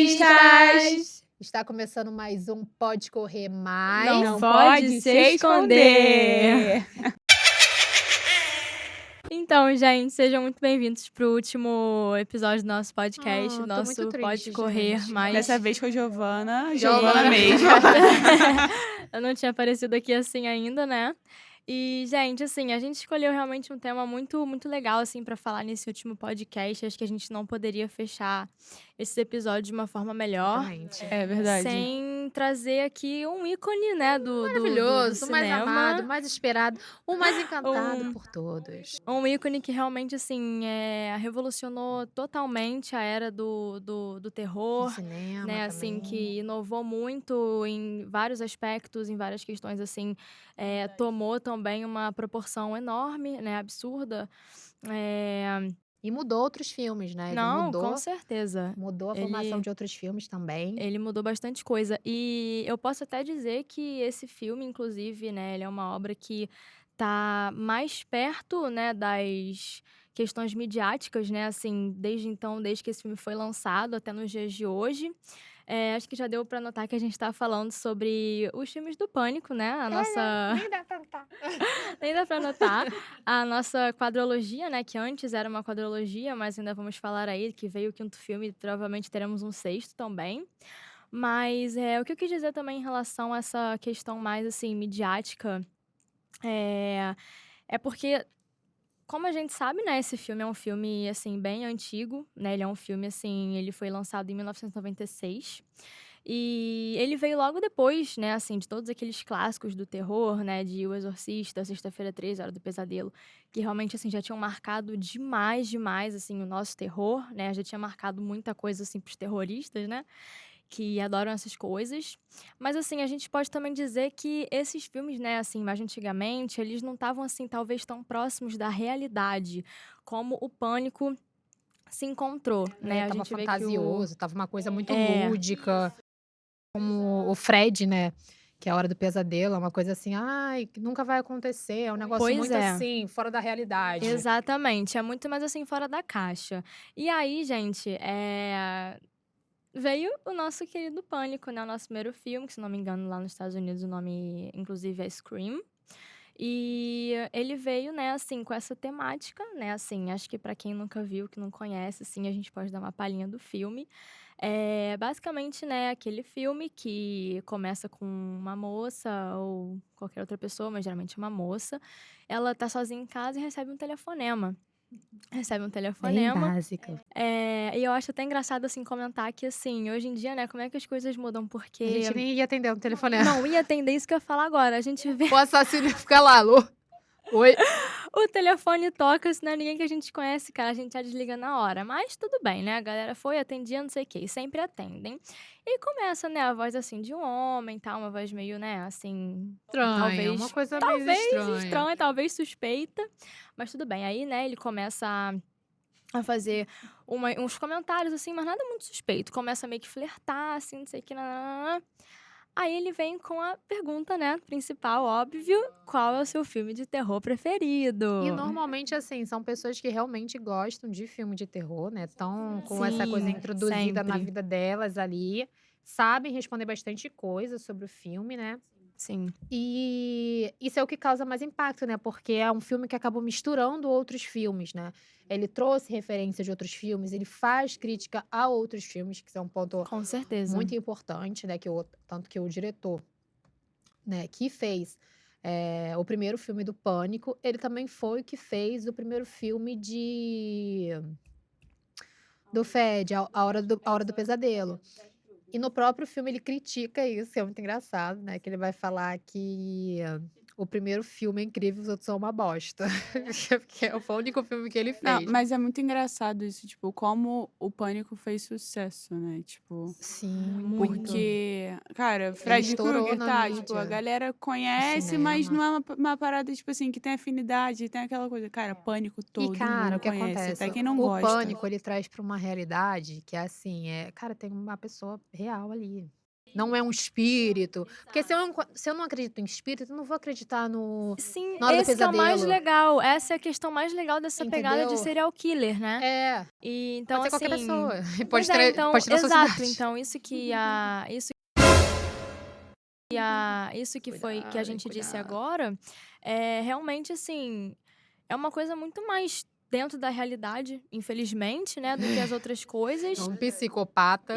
Cientistas! Está começando mais um Pode Correr Mais. Não pode se esconder! Então, gente, sejam muito bem-vindos pro último episódio do nosso podcast, Tô nosso muito Pode triste, Correr gente. Mais. Dessa vez com a Giovana Giovana. mesmo. Eu não tinha aparecido aqui assim ainda, né? E, gente, assim, a gente escolheu realmente um tema muito, muito legal, assim, pra falar nesse último podcast. Acho que a gente não poderia fechar esse episódio de uma forma melhor. Exatamente. É verdade. Sem trazer aqui um ícone, né, do Maravilhoso, o mais cinema. amado, o mais esperado, o mais encantado por todos. Um ícone que realmente, assim, revolucionou totalmente a era do No terror, cinema né, assim, também. que inovou muito em vários aspectos, em várias questões, assim, tomou também uma proporção enorme, né, absurda. E mudou outros filmes, né? Ele Não, mudou, com certeza. mudou a formação de outros filmes também. Ele mudou bastante coisa. E eu posso até dizer que esse filme, inclusive, né, ele é uma obra que tá mais perto, né, das questões midiáticas, né, assim, desde então, desde que esse filme foi lançado até nos dias de hoje. Acho que já deu pra notar que a gente tá falando sobre os filmes do Pânico, né, a nossa... Nem dá pra notar. Nem dá pra notar. A nossa quadrologia, né, que antes era uma quadrologia, mas ainda vamos falar aí que veio o quinto filme e provavelmente teremos um sexto também. Mas o que eu quis dizer também em relação a essa questão mais, assim, midiática, é porque, como a gente sabe, né, esse filme é um filme, assim, bem antigo, né, ele é um filme, assim, ele foi lançado em 1996. E ele veio logo depois, né, assim, de todos aqueles clássicos do terror, né, de O Exorcista, Sexta-feira 13, Hora do Pesadelo, que realmente, assim, já tinham marcado demais, assim, o nosso terror, né, já tinha marcado muita coisa, assim, pros terroristas, né, que adoram essas coisas. Mas, assim, a gente pode também dizer que esses filmes, né, assim, mais antigamente, eles não estavam, assim, talvez tão próximos da realidade, como o Pânico se encontrou, né, a Tava gente vê que fantasioso, tava uma coisa muito lúdica. Como o Fred, né? Que é a Hora do Pesadelo, é uma coisa assim, ai, que nunca vai acontecer, é um negócio Pois muito é. assim, fora da realidade. Exatamente, é muito mais assim fora da caixa. E aí, gente, veio o nosso querido Pânico, né? O nosso primeiro filme, que se não me engano, lá nos Estados Unidos o nome, inclusive, é Scream. E ele veio, né, assim, com essa temática, né, assim, acho que pra quem nunca viu, que não conhece, assim, a gente pode dar uma palhinha do filme. É basicamente, né, aquele filme que começa com uma moça ou qualquer outra pessoa, mas geralmente uma moça. Ela tá sozinha em casa e recebe um telefonema. Bem básico. E eu acho até engraçado, assim, comentar que, assim, hoje em dia, né, como é que as coisas mudam, porque... A gente nem ia atender um telefonema. Não ia atender isso que eu ia falar agora. A gente vê O assassino fica lá, alô? Oi? o telefone toca, se não é ninguém que a gente conhece, cara, a gente já desliga na hora. Mas tudo bem, né? A galera foi, atendia, não sei o quê, e sempre atendem. E começa, né, a voz, assim, de um homem, tá? Uma voz meio, né, assim... Estranho, uma coisa meio estranha. Talvez suspeita. Mas tudo bem. Aí, né, ele começa a fazer uns comentários, assim, mas nada muito suspeito. Começa a meio que flertar, assim, não sei o que, nananana. Aí ele vem com a pergunta, né, principal, óbvio, qual é o seu filme de terror preferido? E normalmente, assim, são pessoas que realmente gostam de filme de terror, né? Estão com essa coisa Sim, introduzida na sempre. vida delas ali. Sabem responder bastante coisa sobre o filme, né? Sim, E isso é o que causa mais impacto, né? Porque é um filme que acabou misturando outros filmes, né? Ele trouxe referência de outros filmes, ele faz crítica a outros filmes, que são um ponto com certeza. muito importante, né? Tanto que o diretor, né, que fez o primeiro filme do Pânico, ele também foi o que fez o primeiro filme do Fred, a Hora do Pesadelo. E no próprio filme ele critica isso, é muito engraçado, né? Que ele vai falar que o primeiro filme é incrível, os outros são uma bosta. Porque foi o único filme que ele Não, fez. mas é muito engraçado isso, tipo, como o Pânico fez sucesso, né? Tipo, Sim, Muito. porque, cara, Fred estourou Krueger, na tá? mídia. Tipo, a galera conhece, cinema. mas não é uma parada, tipo assim, que tem afinidade, tem aquela coisa. Cara, Pânico todo E, cara, mundo o que conhece, acontece? até quem não O gosta. Pânico, ele traz pra uma realidade que é assim, cara, tem uma pessoa real ali. Não é um espírito. Porque se eu não acredito em espírito, eu não vou acreditar Sim, na hora do esse que é o mais pesadelo. legal. Essa é a questão mais legal dessa pegada de Entendeu? serial killer, né? É, E então, pode ser qualquer assim. pessoa. E Pois pode é, ter, então, pode ter na sua exato. cidade. Então, isso que foi que a Cuidado, gente disse cuidado. agora, realmente, assim, é uma coisa muito mais dentro da realidade, infelizmente, né, do que as outras É coisas. um psicopata.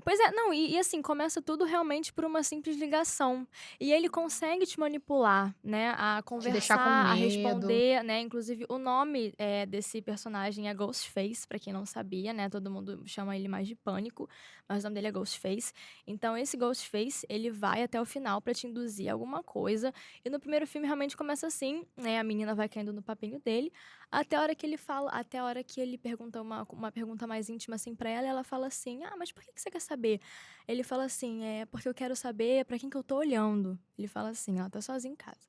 Pois é, não, assim, começa tudo realmente por uma simples ligação. E ele consegue te manipular, né, a Te deixar com conversar, a medo. responder, né? Inclusive, o nome desse personagem é Ghostface, pra quem não sabia, né? Todo mundo chama ele mais de Pânico, mas o nome dele é Ghostface. Então, esse Ghostface, ele vai até o final pra te induzir a alguma coisa. E no primeiro filme, realmente começa assim, né? A menina vai caindo no papinho dele. Até a hora que ele fala, até a hora que ele pergunta uma pergunta mais íntima assim pra ela, e ela fala assim: "Ah, mas por que você quer saber?" Ele fala assim: "É porque eu quero saber pra quem que eu tô olhando." Ele fala assim: "Ela tá sozinha em casa."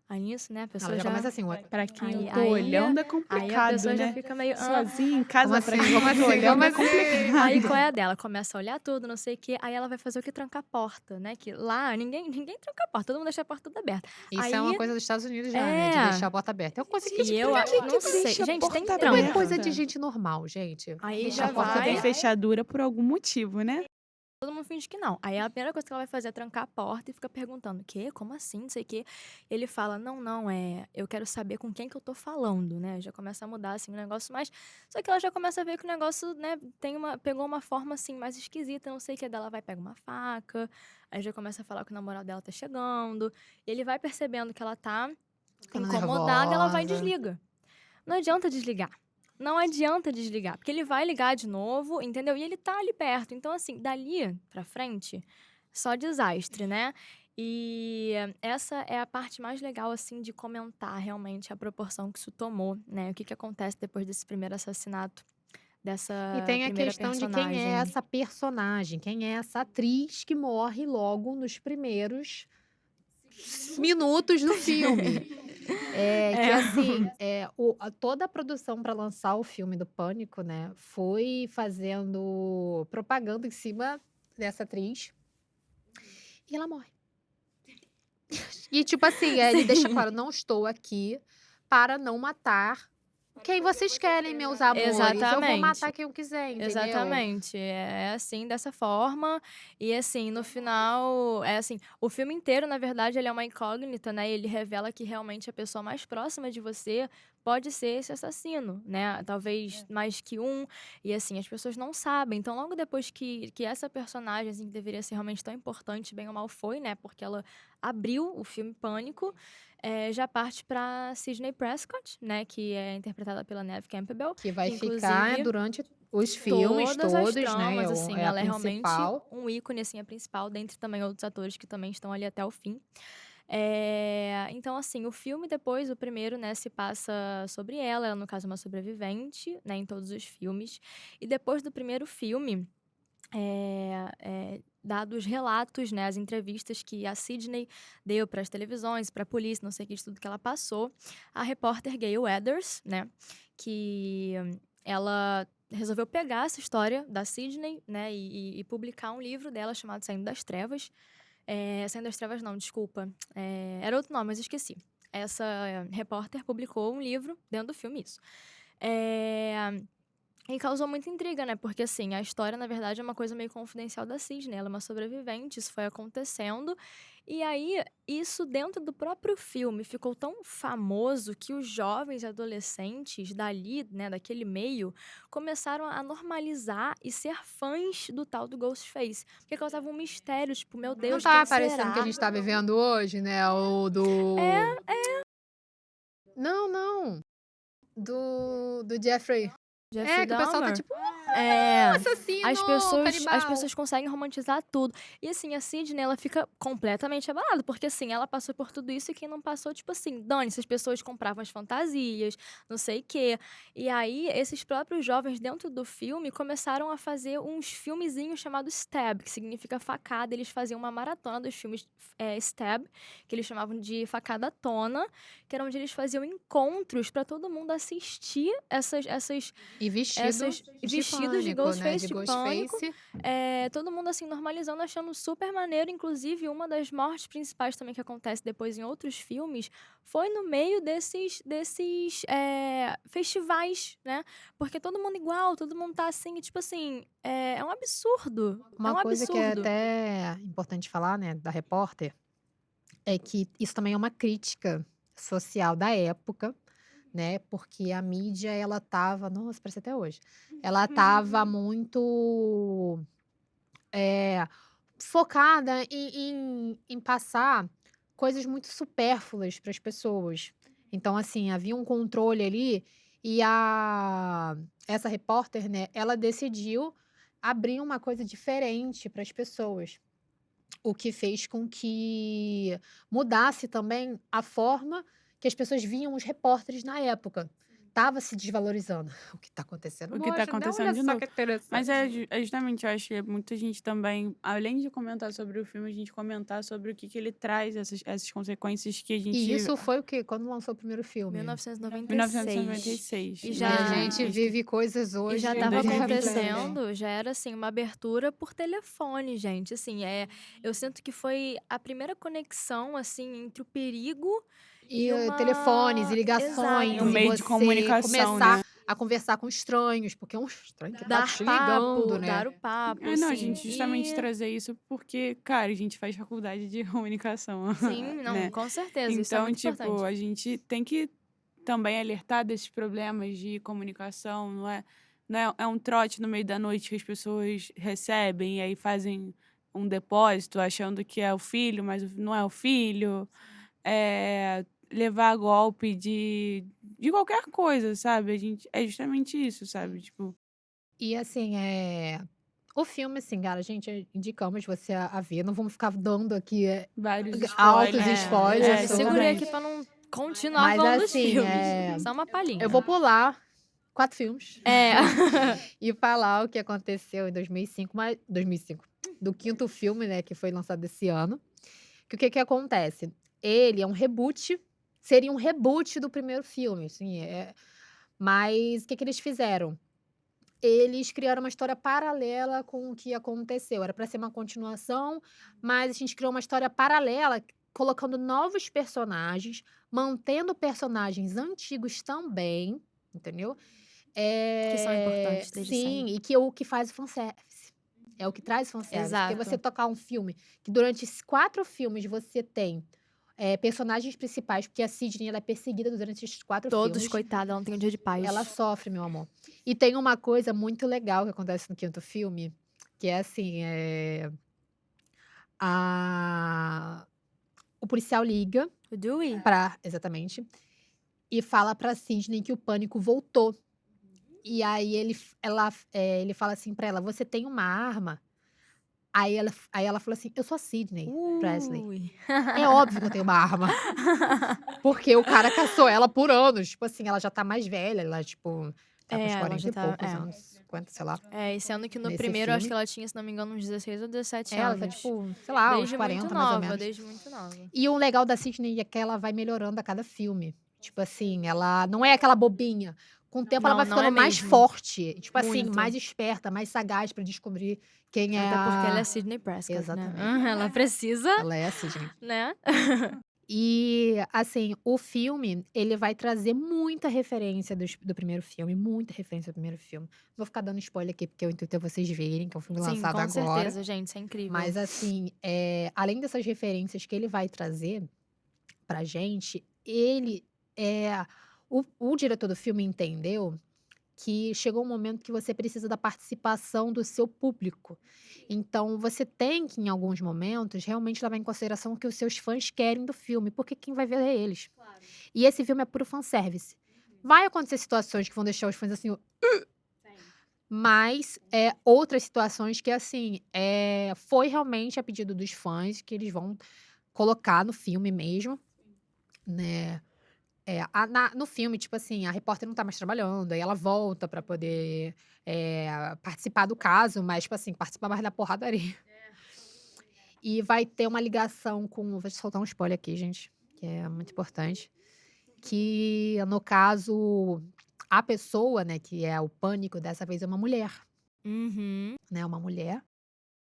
Aí nisso, né, a Ela pessoa já já começa assim, Pra quem eu aí tô aí olhando é aí a complicado, pessoa já né? fica meio: Sozinha em como casa, pra assim, quem como eu tô assim, olhando como é assim? Aí qual complicado. é a dela? Começa a olhar tudo, não sei o quê, aí ela vai fazer o quê? Trancar a porta, né, que lá ninguém tranca a porta, todo mundo deixa a porta toda aberta. Isso é uma Aí coisa dos Estados Unidos já, né? De é, deixar a porta aberta. É uma coisa que, e tipo, eu pra a quê? não Que sei. deixa a Gente, tem porta Não é coisa de tranca. aberta. gente normal, gente. Aí Deixa Deixar já a a porta porta com vai aberta. fechadura por algum motivo, né? todo mundo finge que não. Aí a primeira coisa que ela vai fazer é trancar a porta e fica perguntando: "Quê? Como assim? Não sei o quê." Ele fala: "Não, não, eu quero saber com quem que eu tô falando", né? Já começa a mudar, assim, o negócio mais. Só que ela já começa a ver que o negócio, né, pegou uma forma, assim, mais esquisita, não sei o que. Daí ela vai pegar uma faca, aí já começa a falar que o namorado dela tá chegando. E ele vai percebendo que ela tá Ficando incomodada, ela vai e nervosa. desliga. Não adianta desligar. Não adianta desligar, porque ele vai ligar de novo, entendeu? E ele tá ali perto. Então, assim, dali pra frente, só desastre, né? E essa é a parte mais legal, assim, de comentar realmente a proporção que isso tomou, né? O que acontece depois desse primeiro assassinato E dessa tem a primeira questão de quem é personagem. essa personagem, quem é essa atriz que morre logo nos primeiros minutos do filme. É que É. assim, toda a produção para lançar o filme do Pânico, né, foi fazendo propaganda em cima dessa atriz e ela morre. E tipo assim, ele deixa Sim. claro: "Não estou aqui para não matar quem vocês querem, meus amores. Eu vou Exatamente. matar quem eu quiser", entendeu? Exatamente. É assim, dessa forma. E assim, no final, é assim, o filme inteiro, na verdade, ele é uma incógnita, né? Ele revela que realmente a pessoa mais próxima de você pode ser esse assassino, né? Talvez mais que um. E assim, as pessoas não sabem. Então, logo depois que essa personagem, assim, que deveria ser realmente tão importante, bem ou mal foi, né? Porque ela abriu o filme Pânico, já parte pra Sidney Prescott, né? Que é interpretada pela Neve Campbell, Que vai que ficar inclusive durante os filmes todas as todos, né, tramas, é assim, a ela é realmente principal. um ícone, assim, a principal, dentre também outros atores que também estão ali até o fim. Então, assim, o filme depois, o primeiro, né, se passa sobre ela no caso, é uma sobrevivente, né, em todos os filmes. E depois do primeiro filme, dados os relatos, né, as entrevistas que a Sidney deu para as televisões, para a polícia, não sei o que, de tudo que ela passou, a repórter Gayle Weathers, né, que ela resolveu pegar essa história da Sidney, né, e publicar um livro dela chamado Saindo das Trevas. Saindo das Trevas não, desculpa. Era outro nome, mas esqueci. Essa repórter publicou um livro dentro do filme, isso. E causou muita intriga, né? Porque, assim, a história, na verdade, é uma coisa meio confidencial da Sidney. Ela é uma sobrevivente, isso foi acontecendo. E aí, isso dentro do próprio filme ficou tão famoso que os jovens e adolescentes dali, né, daquele meio, começaram a normalizar e ser fãs do tal do Ghostface. Porque causava um mistério, tipo, meu Não Deus, tá quem parecendo que a será? gente tá vivendo hoje, né, o do não, não, do Jeffrey. Jeffrey Que o pessoal tá Dahmer? tipo: É. assassino, As canibal". pessoas conseguem romantizar tudo. E assim, a Sidney, ela fica completamente abalada, porque assim, ela passou por tudo isso e quem não passou, tipo assim, dane-se, as pessoas compravam as fantasias, não sei o quê. E aí, esses próprios jovens dentro do filme começaram a fazer uns filmezinhos chamados Stab, que significa facada. Eles faziam uma maratona dos filmes Stab, que eles chamavam de facada tona, que era onde eles faziam encontros pra todo mundo assistir essas E vestido Essas de vestidos de pânico, né? Ghostface De de pânico. Ghostface. Todo mundo, assim, normalizando, achando super maneiro. Inclusive, uma das mortes principais também que acontece depois em outros filmes foi no meio desses festivais, né? Porque todo mundo igual, todo mundo tá assim, e, tipo assim, é um absurdo. É Uma um coisa que é absurdo. até importante falar, né, da repórter, é que isso também é uma crítica social da época, né? Porque a mídia, ela tava, nossa, parece até hoje. Ela tava muito é, focada em passar coisas muito supérfluas para as pessoas. Então, assim, havia um controle ali e essa repórter, né, ela decidiu abrir uma coisa diferente para as pessoas. O que fez com que mudasse também a forma que as pessoas viam os repórteres na época. Tava se desvalorizando. O que está acontecendo O que tá hoje, né? acontecendo Olha de só novo. que Mas interessante. é justamente, eu acho que muita gente também, além de comentar sobre o filme, a gente comentar sobre o que, que ele traz, essas consequências que a E gente. isso foi o quê? Quando lançou o primeiro filme? 1996. 1996. E E já, a gente vive coisas e hoje já Em tava 2022. acontecendo, já era assim, uma abertura por telefone, gente. Assim, eu sinto que foi a primeira conexão, assim, entre o perigo e e uma. telefones e ligações Um Exato. e meio de você comunicação, né? começar a conversar com estranhos, porque é um estranho que tá Dar te ligando, papo, né? dar o papo, Não, a assim. gente justamente trazer isso porque, cara, a gente faz faculdade de comunicação, Sim, não, né? com certeza, isso é Então, muito tipo, importante. a gente tem que também alertar desses problemas de comunicação, não é um trote no meio da noite que as pessoas recebem e aí fazem um depósito achando que é o filho, mas não é o filho. Levar a golpe de qualquer coisa, sabe? É justamente isso, sabe? Tipo, E assim, o filme, assim, cara, a gente indicamos você a ver. Não vamos ficar dando aqui vários altos spoilers. Eu já spoilers me sobre. segurei Exatamente. aqui pra não continuar Mas falando dos assim, filmes. Só uma palhinha. eu vou pular 4 filmes É. e falar o que aconteceu em 2005, do quinto filme, né, que foi lançado esse ano. Que o que que acontece? Ele é um reboot, seria um reboot do primeiro filme, assim, mas o que que eles fizeram? Eles criaram uma história paralela com o que aconteceu. Era para ser uma continuação, mas a gente criou uma história paralela, colocando novos personagens, mantendo personagens antigos também, entendeu? Que são importantes desde Sim, sempre. e que é o que faz o fanservice. É o que traz fanservice. Porque você Exato. tocar um filme que durante 4 filmes você tem personagens principais, porque a Sidney ela é perseguida durante esses 4 Todos, filmes. coitada, ela não tem um dia de paz. Ela sofre, meu amor. E tem uma coisa muito legal que acontece no quinto filme, que é assim, a o policial liga O Dewey? exatamente, e fala pra Sidney que o pânico voltou. E aí ele fala assim pra ela: "Você tem uma arma?" Aí ela falou assim: "Eu sou a Sidney Presley. Ui. É óbvio que eu tenho uma arma." Porque o cara caçou ela por anos. Tipo assim, ela já tá mais velha, ela, tipo, tá com uns Ela 40 já e tá. poucos anos, 50, sei lá, E sendo que no nesse primeiro, acho filme. que ela tinha, se não me engano, uns 16 ou 17 Ela tá, anos. tipo, sei lá, uns Desde 40 muito mais ou nova, menos. desde muito nova. E o legal da Sidney é que ela vai melhorando a cada filme. Tipo assim, ela não é aquela bobinha. Com o tempo ela Não, vai não ficando é mais mesmo. forte. Tipo assim, Muito. mais esperta, mais sagaz pra descobrir quem é Até porque ela é a... Sidney Prescott, Exatamente. né? Ela precisa, Ela é a Sidney. né? E, assim, o filme, ele vai trazer muita referência do primeiro filme, muita referência do primeiro filme. Não vou ficar dando spoiler aqui, porque o intuito é vocês verem, que é um filme Sim, lançado com agora. certeza, gente, isso é incrível. Mas, assim, além dessas referências que ele vai trazer pra gente, o diretor do filme entendeu que chegou um momento que você precisa da participação do seu público. Então, você tem que, em alguns momentos, realmente levar em consideração o que os seus fãs querem do filme, porque quem vai ver é eles. E esse filme é puro fanservice. Vai acontecer situações que vão deixar os fãs assim, mas outras situações que, assim, foi realmente a pedido dos fãs que eles vão colocar no filme mesmo, né? No filme, tipo assim, a repórter não tá mais trabalhando, aí ela volta pra poder participar do caso, mas, tipo assim, participar mais da porradaria. E vai ter uma ligação com. Vou soltar um spoiler aqui, gente, que é muito importante. Que, no caso, a pessoa, né, que é o pânico, dessa vez é uma mulher, Uhum. né? Uma mulher,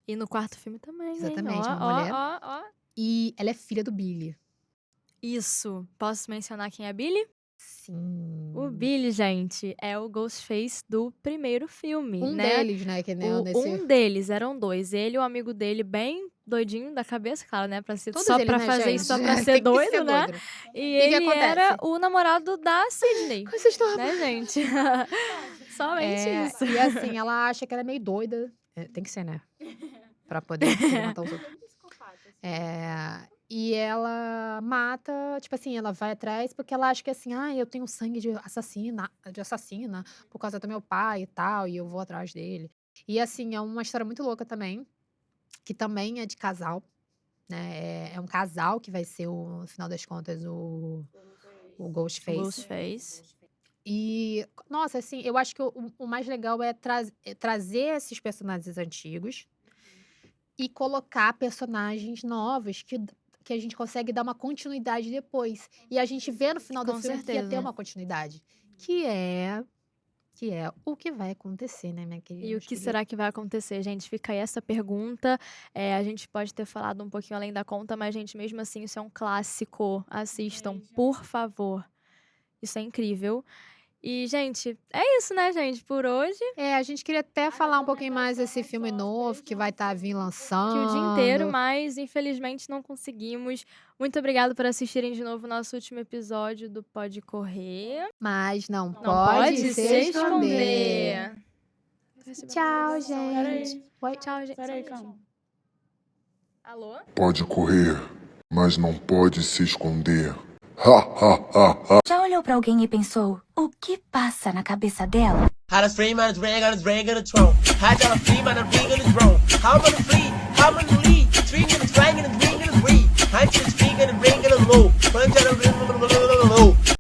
E no quarto filme também, hein? exatamente, Ó, uma ó, mulher. ó, ó. E ela é filha do Billy. Isso. Posso mencionar quem é Billy? O Sim. Billy, gente, é o Ghostface do primeiro filme, Um né? deles, né, que nem nesse... Um deles, eram dois. Ele e o amigo dele, bem doidinho da cabeça, claro, né? Todos só eles, pra né, fazer gente? isso, só pra ser Tem que doido, ser né? doido. E que ele era acontece? o namorado da Sydney, Vocês estão... né, gente? Somente isso. E assim, ela acha que ela é meio doida. Tem que ser, né? Pra poder querer matar os outros. E ela mata, tipo assim, ela vai atrás porque ela acha que assim, eu tenho sangue de assassina por causa do meu pai e tal, e eu vou atrás dele. E assim, é uma história muito louca também, que também é de casal, né? É um casal que vai ser, no final das contas, o Ghostface. Ghostface. E, nossa, assim, eu acho que o mais legal é trazer esses personagens antigos e colocar personagens novos que a gente consegue dar uma continuidade depois. E a gente vê no final do Com filme que ia ter certeza. uma continuidade. Que é o que vai acontecer, né, minha querida? E o que será que vai acontecer, gente? Fica aí essa pergunta. A gente pode ter falado um pouquinho além da conta, mas, gente, mesmo assim, isso é um clássico. Assistam, por favor. Isso é incrível. E, gente, é isso, né, gente? Por hoje, A gente queria até falar um pouquinho mais desse filme novo que vai estar vindo lançando. que o dia inteiro, mas infelizmente não conseguimos. Muito obrigada por assistirem de novo o nosso último episódio do Pode Correr. Mas não Não pode se esconder. Tchau, Peraí. gente. Tchau, gente. Peraí, calma. Alô? Pode correr, mas não pode se esconder. Ha, ha, ha, ha. Já olhou pra alguém e pensou, o que passa na cabeça dela? How to scream, how to drag, how to drag, how to throw. How to flee, how to bring, how to throw. How to flee, how to lead. Swing and drag and drink and breathe. How to speak and bring and low. Punch and